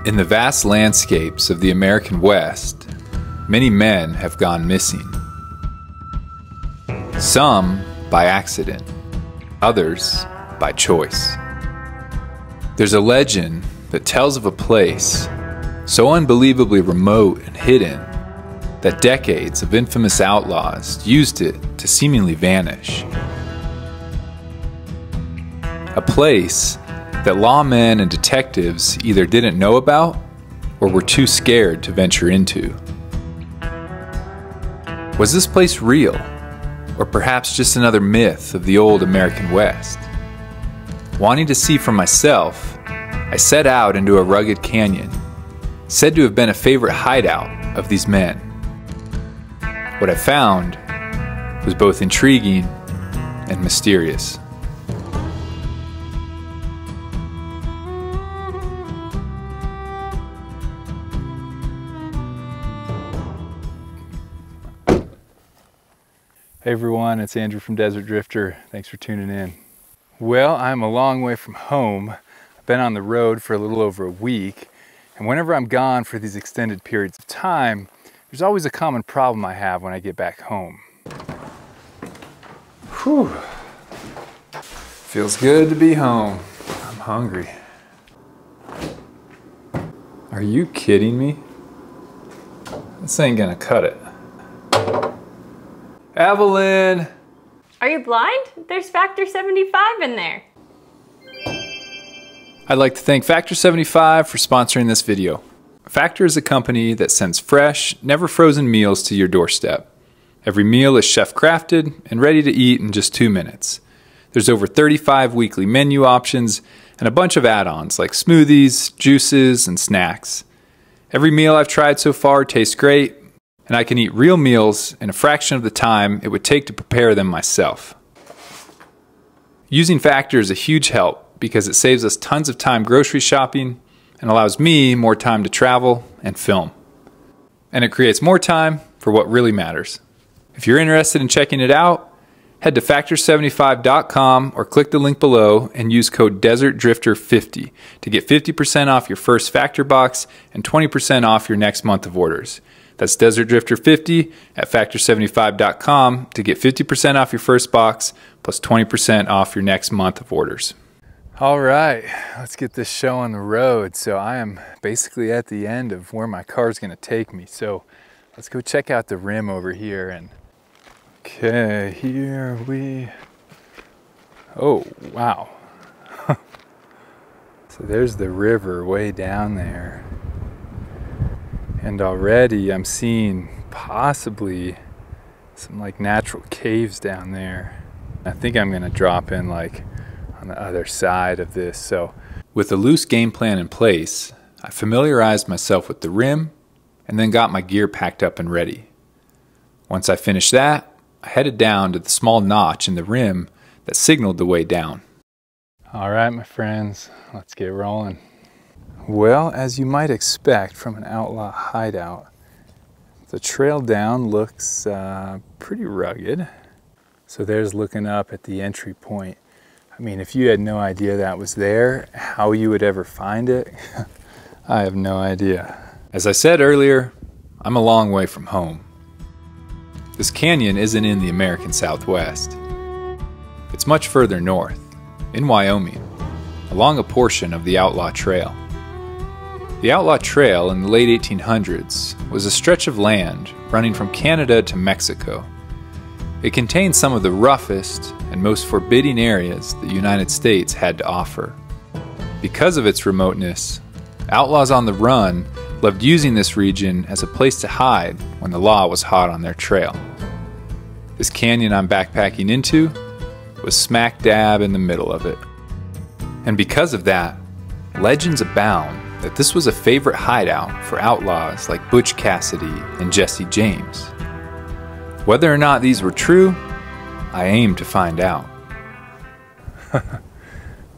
In the vast landscapes of the American West, many men have gone missing. Some by accident, others by choice. There's a legend that tells of a place so unbelievably remote and hidden that decades of infamous outlaws used it to seemingly vanish. A place that lawmen and detectives either didn't know about or were too scared to venture into. Was this place real, or perhaps just another myth of the old American West? Wanting to see for myself, I set out into a rugged canyon, said to have been a favorite hideout of these men. What I found was both intriguing and mysterious. Hey everyone, it's Andrew from Desert Drifter. Thanks for tuning in. Well, I'm a long way from home. I've been on the road for a little over a week, and whenever I'm gone for these extended periods of time, there's always a common problem I have when I get back home. Whew. Feels good to be home. I'm hungry. Are you kidding me? This ain't gonna cut it. Evelyn! Are you blind? There's Factor 75 in there. I'd like to thank Factor 75 for sponsoring this video. Factor is a company that sends fresh, never frozen meals to your doorstep. Every meal is chef crafted and ready to eat in just 2 minutes. There's over 35 weekly menu options and a bunch of add-ons like smoothies, juices, and snacks. Every meal I've tried so far tastes great, and I can eat real meals in a fraction of the time it would take to prepare them myself. Using Factor is a huge help because it saves us tons of time grocery shopping and allows me more time to travel and film. And it creates more time for what really matters. If you're interested in checking it out, head to factor75.com or click the link below and use code DesertDrifter50 to get 50% off your first Factor box and 20% off your next month of orders. That's Desert Drifter 50 at factor75.com to get 50% off your first box plus 20% off your next month of orders. All right, let's get this show on the road. So I am basically at the end of where my car's gonna take me. So let's go check out the rim over here. And okay, here we, oh, wow. So there's the river way down there. And already I'm seeing possibly some like natural caves down there. I think I'm gonna drop in like on the other side of this. So with a loose game plan in place, I familiarized myself with the rim and then got my gear packed up and ready. Once I finished that, I headed down to the small notch in the rim that signaled the way down. All right, my friends, let's get rolling. Well, as you might expect from an outlaw hideout, the trail down looks pretty rugged. So there's looking up at the entry point. I mean, if you had no idea that was there, how you would ever find it, I have no idea. As I said earlier, I'm a long way from home. This canyon isn't in the American Southwest. It's much further north, in Wyoming, along a portion of the Outlaw Trail. The Outlaw Trail in the late 1800s was a stretch of land running from Canada to Mexico. It contained some of the roughest and most forbidding areas the United States had to offer. Because of its remoteness, outlaws on the run loved using this region as a place to hide when the law was hot on their trail. This canyon I'm backpacking into was smack dab in the middle of it. And because of that, legends abound that this was a favorite hideout for outlaws like Butch Cassidy and Jesse James. Whether or not these were true, I aim to find out.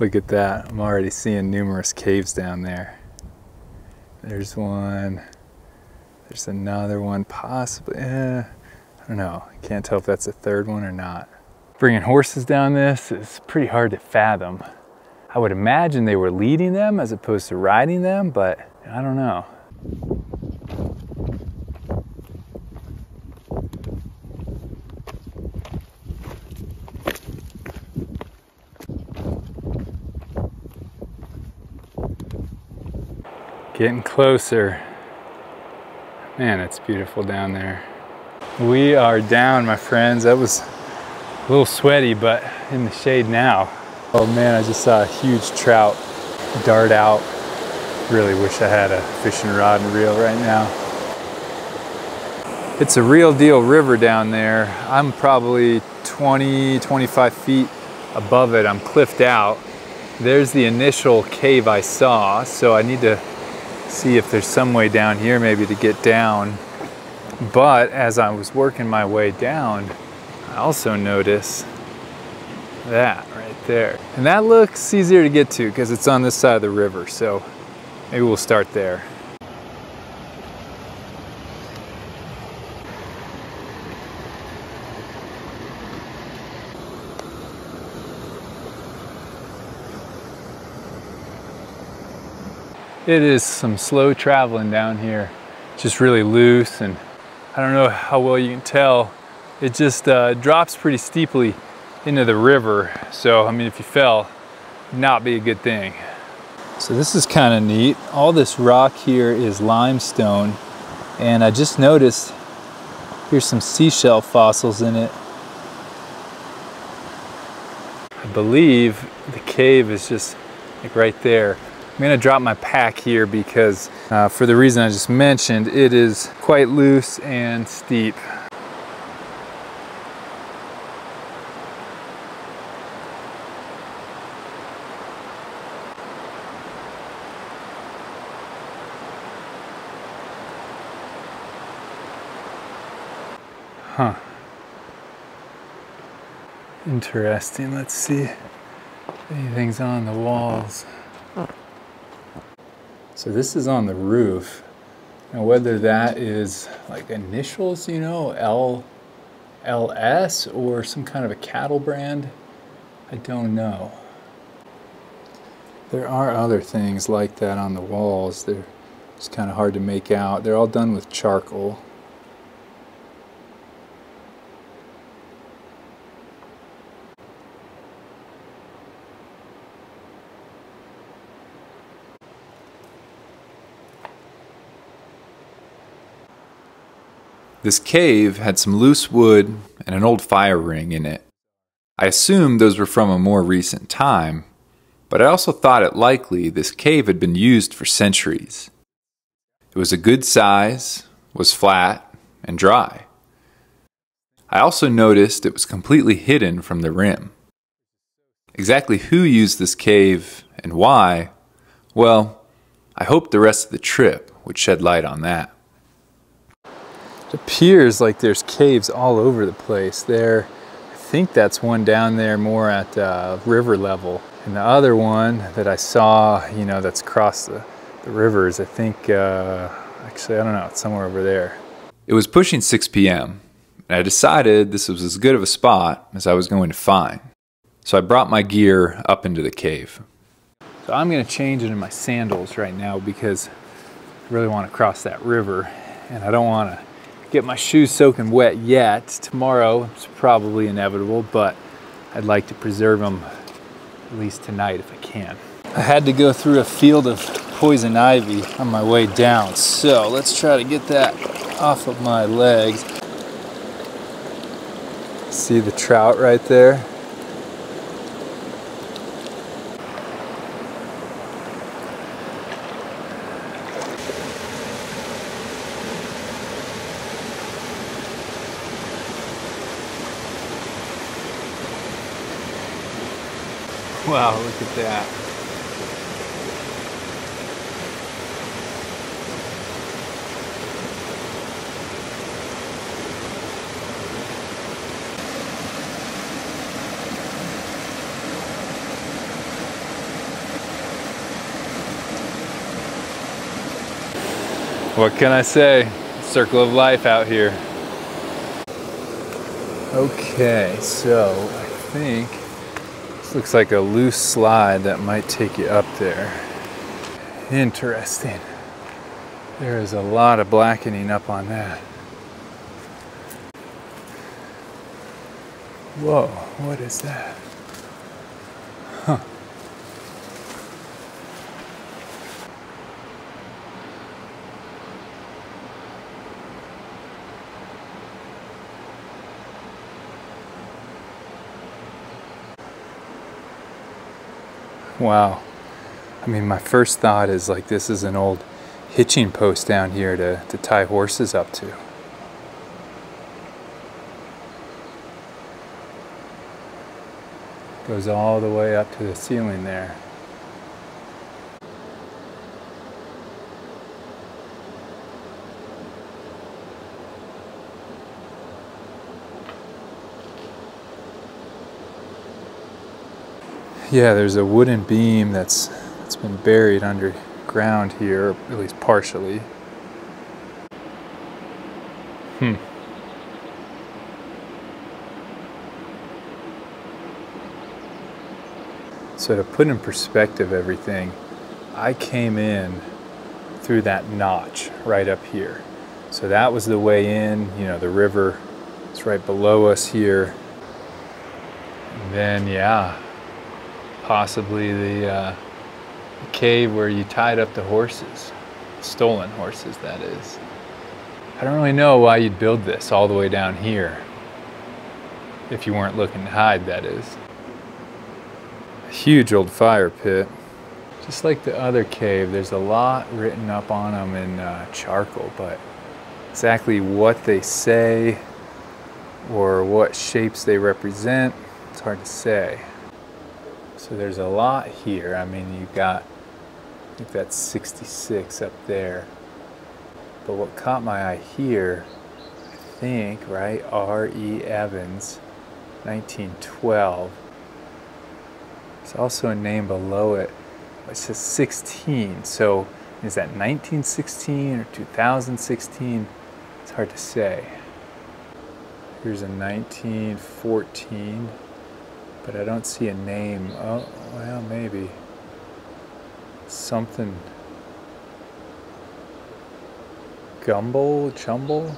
Look at that, I'm already seeing numerous caves down there. There's one, there's another one, possibly, I don't know, I can't tell if that's a third one or not. Bringing horses down this is pretty hard to fathom. I would imagine they were leading them as opposed to riding them, but I don't know. Getting closer. Man, it's beautiful down there. We are down, my friends. That was a little sweaty, but in the shade now. Oh man, I just saw a huge trout dart out. Really wish I had a fishing rod and reel right now. It's a real deal river down there. I'm probably 20, 25 feet above it. I'm cliffed out. There's the initial cave I saw, so I need to see if there's some way down here maybe to get down. But as I was working my way down, I also noticed that right there. And that looks easier to get to because it's on this side of the river, so maybe we'll start there. It is some slow traveling down here. Just really loose, and I don't know how well you can tell. It just drops pretty steeply into the river. So, I mean, if you fell, not be a good thing. So this is kind of neat. All this rock here is limestone, and I just noticed here's some seashell fossils in it. I believe the cave is just like right there. I'm gonna drop my pack here because for the reason I just mentioned, it is quite loose and steep. Huh. Interesting. Let's see if anything's on the walls. So this is on the roof. Now whether that is like initials, you know, LS or some kind of a cattle brand, I don't know. There are other things like that on the walls. They're just kind of hard to make out. They're all done with charcoal. This cave had some loose wood and an old fire ring in it. I assumed those were from a more recent time, but I also thought it likely this cave had been used for centuries. It was a good size, was flat, and dry. I also noticed it was completely hidden from the rim. Exactly who used this cave and why, well, I hoped the rest of the trip would shed light on that. It appears like there's caves all over the place. I think that's one down there more at river level. And the other one that I saw, you know, that's across the rivers, I think, actually, I don't know, it's somewhere over there. It was pushing 6 p.m., and I decided this was as good of a spot as I was going to find. So I brought my gear up into the cave. So I'm gonna change into my sandals right now because I really want to cross that river, and I don't want to get my shoes soaking wet yet. Tomorrow it's probably inevitable, but I'd like to preserve them at least tonight if I can. I had to go through a field of poison ivy on my way down, so let's try to get that off of my legs. See the trout right there? Wow, look at that. What can I say? Circle of life out here. Okay, so I think this looks like a loose slide that might take you up there. Interesting. There is a lot of blackening up on that. Whoa, what is that? Huh. Wow. I mean, my first thought is like this is an old hitching post down here to tie horses up to. Goes all the way up to the ceiling there. Yeah, there's a wooden beam that's been buried underground here, at least partially. So to put in perspective everything, I came in through that notch right up here. So that was the way in, you know, the river is right below us here. And then, yeah, possibly the cave where you tied up the horses, stolen horses, that is. I don't really know why you'd build this all the way down here, if you weren't looking to hide, that is. A huge old fire pit. Just like the other cave, there's a lot written up on them in charcoal, but exactly what they say or what shapes they represent, it's hard to say. So there's a lot here. I mean, you've got, I think that's 66 up there. But what caught my eye here, I think, right, R.E. Evans, 1912. There's also a name below it. It says 16. So is that 1916 or 2016? It's hard to say. Here's a 1914, but I don't see a name. Oh, well, maybe. Something. Chumble?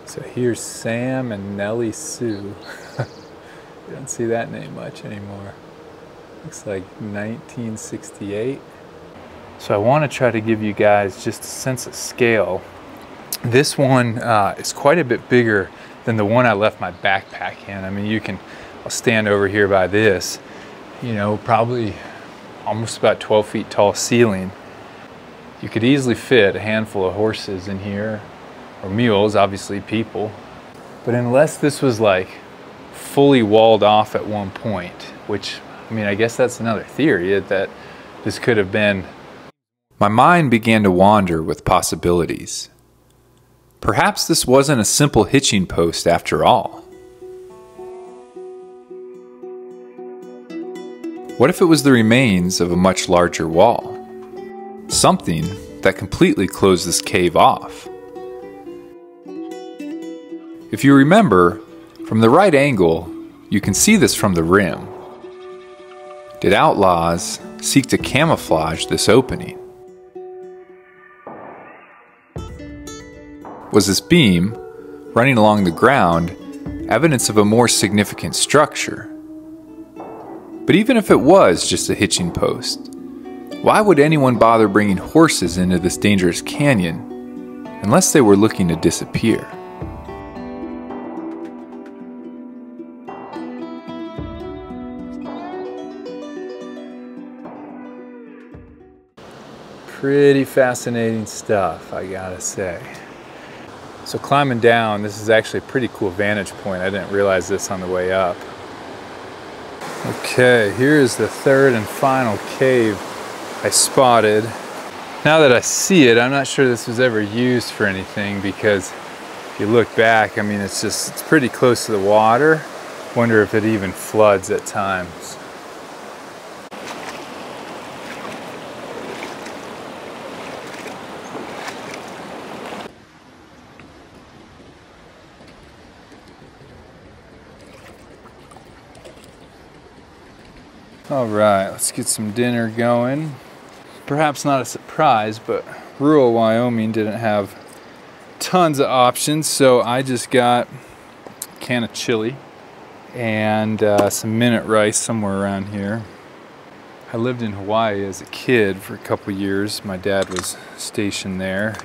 So here's Sam and Nellie Sue. You don't see that name much anymore. Looks like 1968. So I want to try to give you guys just a sense of scale. This one is quite a bit bigger than the one I left my backpack in. I mean, I'll stand over here by this, you know, probably almost about 12 feet tall ceiling. You could easily fit a handful of horses in here, or mules, obviously people. But unless this was like fully walled off at one point, which, I mean, I guess that's another theory, that this could have been. My mind began to wander with possibilities. Perhaps this wasn't a simple hitching post after all. What if it was the remains of a much larger wall? Something that completely closed this cave off. If you remember, from the right angle, you can see this from the rim. Did outlaws seek to camouflage this opening? Was this beam, running along the ground, evidence of a more significant structure? But even if it was just a hitching post, why would anyone bother bringing horses into this dangerous canyon unless they were looking to disappear? Pretty fascinating stuff, I gotta say. So climbing down, this is actually a pretty cool vantage point. I didn't realize this on the way up. Okay, here is the third and final cave I spotted. Now that I see it, I'm not sure this was ever used for anything, because if you look back, I mean, it's pretty close to the water. Wonder if it even floods at times. All right, let's get some dinner going. Perhaps not a surprise, but rural Wyoming didn't have tons of options, so I just got a can of chili and some minute rice somewhere around here. I lived in Hawaii as a kid for a couple years. My dad was stationed there,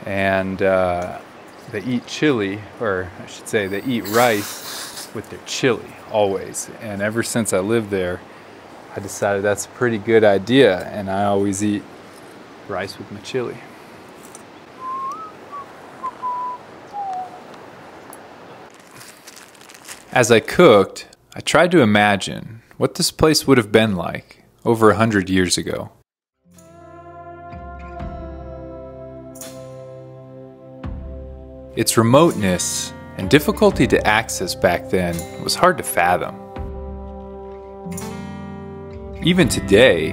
and they eat chili, or I should say they eat rice with their chili always. And ever since I lived there, I decided that's a pretty good idea, and I always eat rice with my chili. As I cooked, I tried to imagine what this place would have been like over 100 years ago. Its remoteness and difficulty to access back then was hard to fathom. Even today,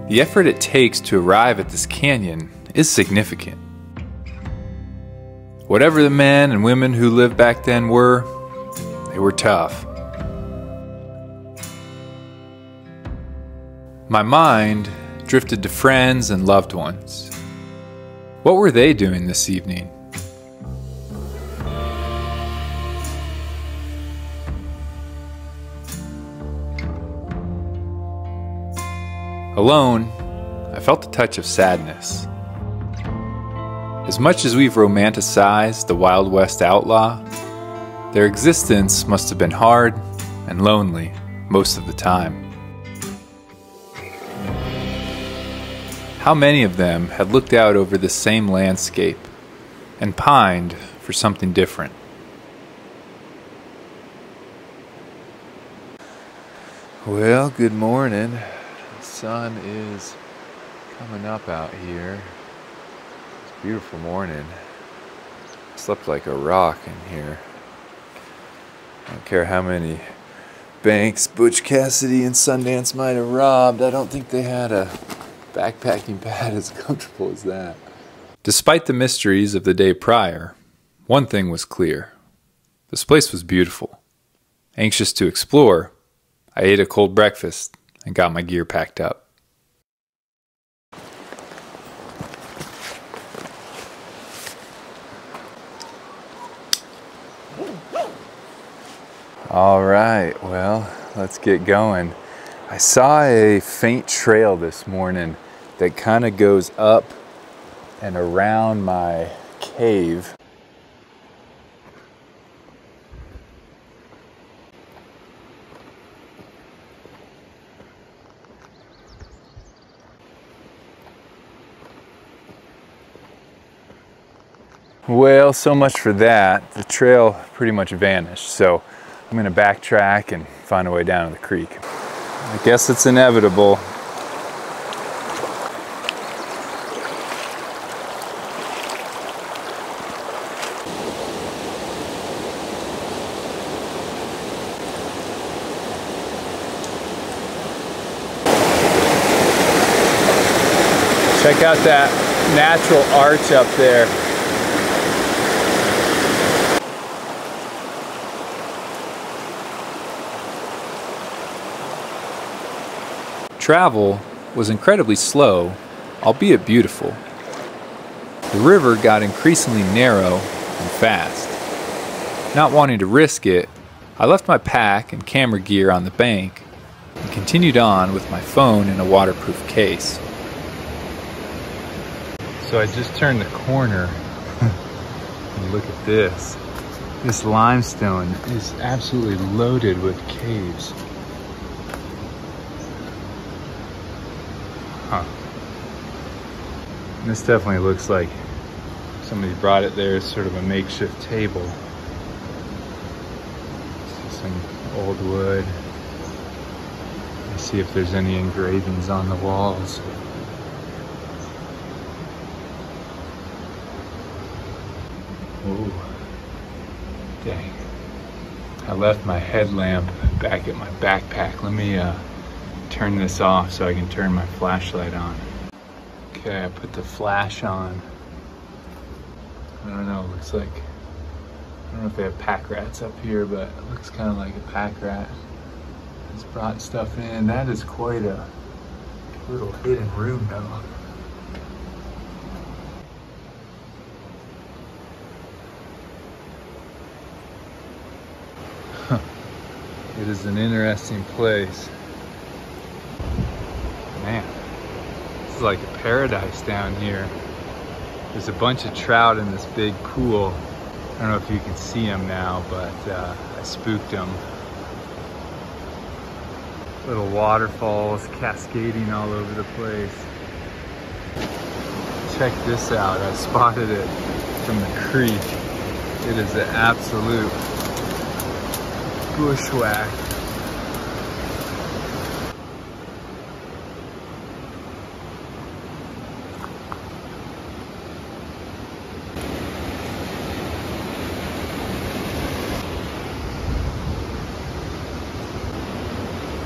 the effort it takes to arrive at this canyon is significant. Whatever the men and women who lived back then were, they were tough. My mind drifted to friends and loved ones. What were they doing this evening? Alone, I felt a touch of sadness. As much as we've romanticized the Wild West outlaw, their existence must have been hard and lonely most of the time. How many of them had looked out over the same landscape and pined for something different? Well, good morning. The sun is coming up out here. It's a beautiful morning. I slept like a rock in here. I don't care how many banks Butch, Cassidy, and Sundance might have robbed. I don't think they had a backpacking pad as comfortable as that. Despite the mysteries of the day prior, one thing was clear. This place was beautiful. Anxious to explore, I ate a cold breakfast and got my gear packed up. All right, well, let's get going. I saw a faint trail this morning that kind of goes up and around my cave. Well, so much for that. The trail pretty much vanished, so I'm gonna backtrack and find a way down to the creek. I guess it's inevitable. Check out that natural arch up there. Travel was incredibly slow, albeit beautiful. The river got increasingly narrow and fast. Not wanting to risk it, I left my pack and camera gear on the bank and continued on with my phone in a waterproof case. So I just turned the corner and look at this. This limestone is absolutely loaded with caves. Huh. This definitely looks like somebody brought it there as sort of a makeshift table. Some old wood. Let's see if there's any engravings on the walls. Ooh, dang. I left my headlamp back at my backpack. Let me turn this off so I can turn my flashlight on. Okay, I put the flash on. I don't know, it looks like, I don't know if they have pack rats up here, but it looks kind of like a pack rat has brought stuff in. That is quite a little hidden room though. It is an interesting place. Man, this is like a paradise down here. There's a bunch of trout in this big pool. I don't know if you can see them now, but I spooked them. Little waterfalls cascading all over the place. Check this out, I spotted it from the creek. It is an absolute bushwhack.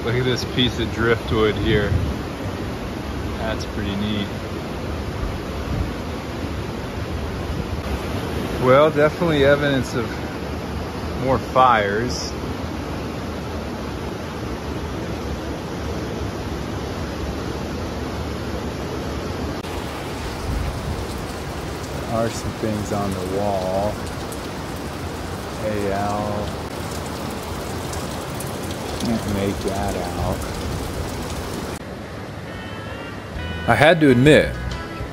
Look at this piece of driftwood here. That's pretty neat. Well, definitely evidence of more fires. There are some things on the wall. Hideout. Can't make that out. I had to admit,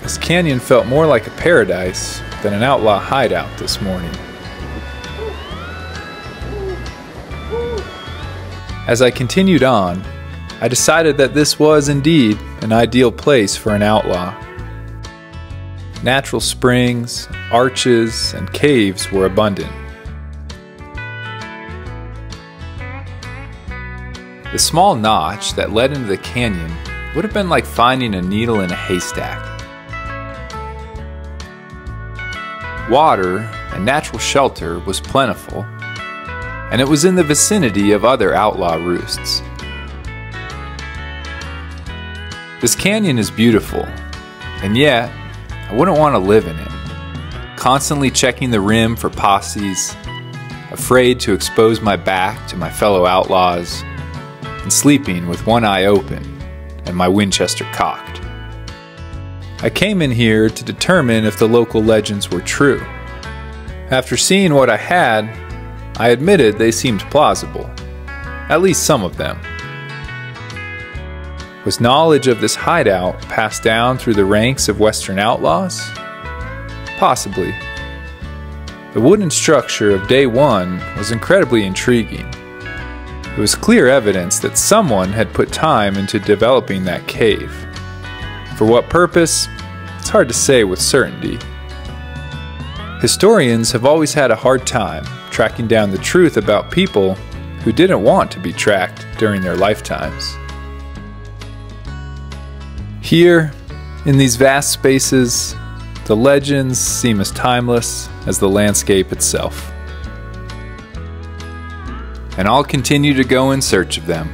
this canyon felt more like a paradise than an outlaw hideout this morning. As I continued on, I decided that this was indeed an ideal place for an outlaw. Natural springs, arches, and caves were abundant. The small notch that led into the canyon would have been like finding a needle in a haystack. Water and natural shelter was plentiful, and it was in the vicinity of other outlaw roosts. This canyon is beautiful, and yet I wouldn't want to live in it, constantly checking the rim for posses, afraid to expose my back to my fellow outlaws, and sleeping with one eye open and my Winchester cocked. I came in here to determine if the local legends were true. After seeing what I had, I admitted they seemed plausible, at least some of them. Was knowledge of this hideout passed down through the ranks of Western outlaws? Possibly. The wooden structure of day one was incredibly intriguing. It was clear evidence that someone had put time into developing that cave. For what purpose? It's hard to say with certainty. Historians have always had a hard time tracking down the truth about people who didn't want to be tracked during their lifetimes. Here, in these vast spaces, the legends seem as timeless as the landscape itself. And I'll continue to go in search of them.